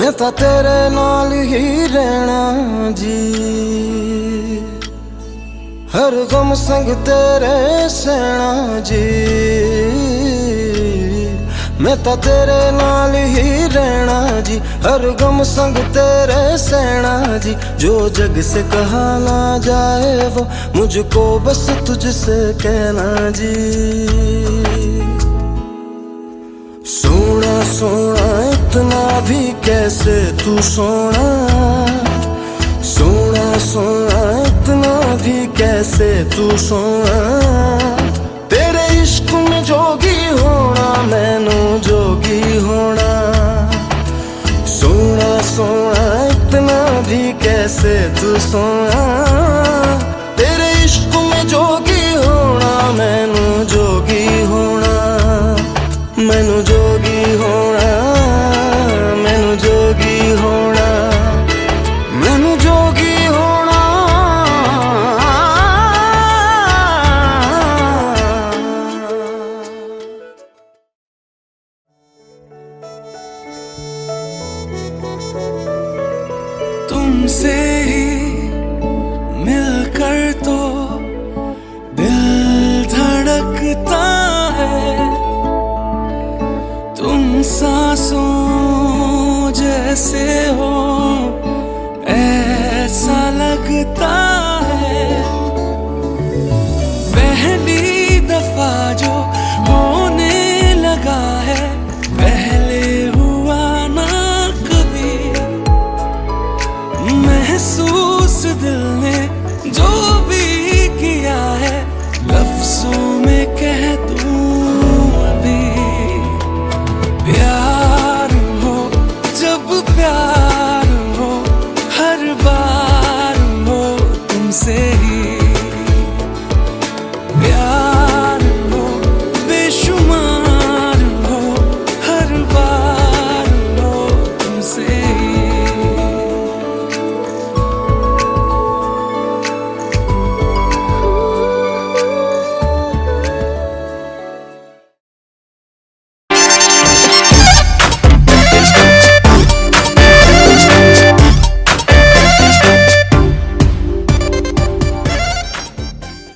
मैं तां तेरे नाल ही रहना जी, हर गम संग तेरे सहना जी। मैं तां तेरे नाल ही रहना जी, हर गम संग तेरे सहना जी। जो जग से कहा ना जाए वो मुझको बस तुझसे कहना जी। सोना सोना इतना भी कैसे तू सोना, सोना सोना इतना भी कैसे तू सोना। तेरे इश्क में जोगी होना मैनू जोगी होना। सोना सोना इतना भी कैसे तू सोना। तेरे इश्क में जोगी होना मैनू जोगी होना। मैनू जोगी होना, मैनू जोगी होना, मैनू जोगी होना। तुमसे ही मिलकर तो दिल धड़कता है, तुम सांसों जैसे हो ऐसा लगता